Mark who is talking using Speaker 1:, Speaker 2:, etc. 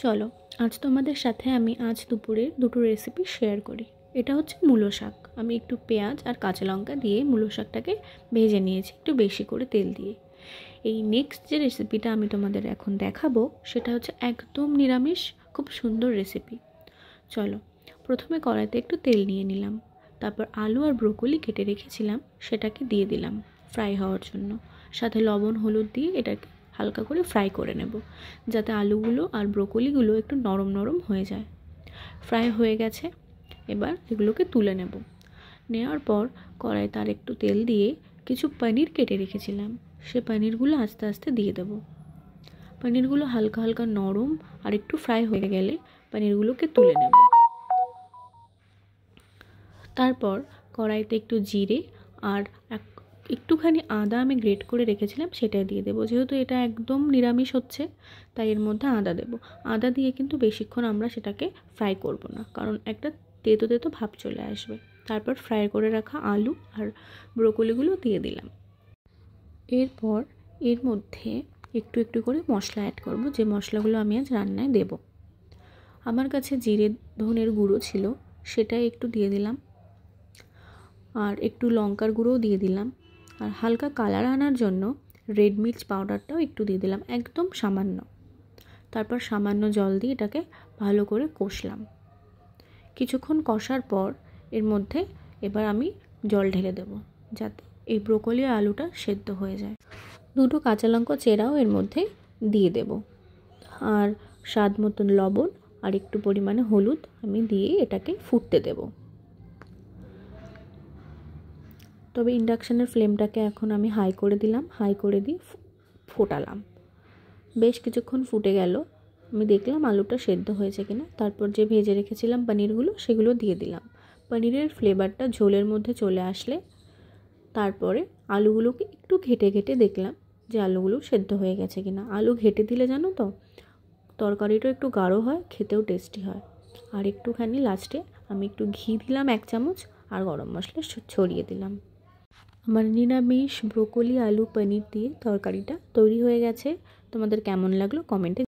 Speaker 1: চলো আজ তোমাদের সাথে আমি আজ দুপুরে দুটো রেসিপি শেয়ার করি। এটা হচ্ছে মূলো শাক। আমি একটু পেঁয়াজ আর কাঁচা লঙ্কা দিয়ে মূলো শাকটাকে ভেজে নিয়েছি একটু বেশি করে তেল দিয়ে। এই নেক্সট যে রেসিপিটা আমি তোমাদের এখন দেখাবো সেটা হচ্ছে একদম নিরামিষ, খুব সুন্দর রেসিপি। চলো, প্রথমে কড়াইতে একটু তেল নিয়ে নিলাম, তারপর আলু আর ব্রোকলি কেটে রেখেছিলাম সেটাকে দিয়ে দিলাম ফ্রাই হওয়ার জন্য। সাথে লবণ হলুদ দিয়ে এটাকে হালকা করে ফ্রাই করে নেব, যাতে আলুগুলো আর ব্রোকলিগুলো একটু নরম নরম হয়ে যায়। ফ্রাই হয়ে গেছে, এবার এগুলোকে তুলে নেব। নেওয়ার পর কড়াইতে আর একটু তেল দিয়ে কিছু পনির কেটে রেখেছিলাম, সে পনিরগুলো আস্তে আস্তে দিয়ে দেব। পনিরগুলো হালকা হালকা নরম আর একটু ফ্রাই হয়ে গেলে পনিরগুলোকে তুলে নেব। তারপর কড়াইতে একটু জিরে আর একটুখানি আদা আমি গ্রেট করে রেখেছিলাম সেটা দিয়ে দেবো। যেহেতু এটা একদম নিরামিষ হচ্ছে তাই এর মধ্যে আদা দেবো। আদা দিয়ে কিন্তু বেশিক্ষণ আমরা সেটাকে ফ্রাই করব না, কারণ একটা তেতো তেতো ভাব চলে আসবে। তারপর ফ্রাই করে রাখা আলু আর ব্রোকলিগুলো দিয়ে দিলাম। এরপর এর মধ্যে একটু একটু করে মশলা অ্যাড করব, যে মশলাগুলো আমি আজ রান্নায় দেব। আমার কাছে জিরে ধনের গুঁড়ো ছিল, সেটাই একটু দিয়ে দিলাম, আর একটু লঙ্কার গুঁড়োও দিয়ে দিলাম, আর হালকা কালার আনার জন্য রেড মির্চ পাউডারটাও একটু দিয়ে দিলাম, একদম সামান্য। তারপর সামান্য জল দিয়ে এটাকে ভালো করে কষলাম। কিছুক্ষণ কষার পর এর মধ্যে এবার আমি জল ঢেলে দেব, যাতে এই ব্রোকলি আর আলুটা সেদ্ধ হয়ে যায়। দুটো কাঁচা লঙ্কা চেরাও এর মধ্যে দিয়ে দেব, আর স্বাদ মতন লবণ আর একটু পরিমাণে হলুদ আমি দিয়ে এটাকে ফুটতে দেব। তবে ইন্ডাকশানের ফ্লেমটাকে এখন আমি হাই করে দিলাম, হাই করে দিয়ে ফোটালাম। বেশ কিছুক্ষণ ফুটে গেল, আমি দেখলাম আলুটা সেদ্ধ হয়েছে কিনা। তারপর যে ভেজে রেখেছিলাম পনিরগুলো সেগুলো দিয়ে দিলাম। পনিরের ফ্লেভারটা ঝোলের মধ্যে চলে আসলে তারপরে আলুগুলোকে একটু ঘেটে ঘেটে দেখলাম যে আলুগুলো সেদ্ধ হয়ে গেছে কিনা। আলু ঘেটে দিলে জানো তো তরকারিটা একটু গাঢ় হয়, খেতেও টেস্টি হয়। আর একটুখানি লাস্টে আমি একটু ঘি দিলাম 1 চামচ, আর গরম মশলা ছড়িয়ে দিলাম। আমার নিরামিষ ব্রোকলি আলু পনির দিয়ে তরকারিটা তৈরি হয়ে গেছে। তোমাদের কেমন লাগলো কমেন্টে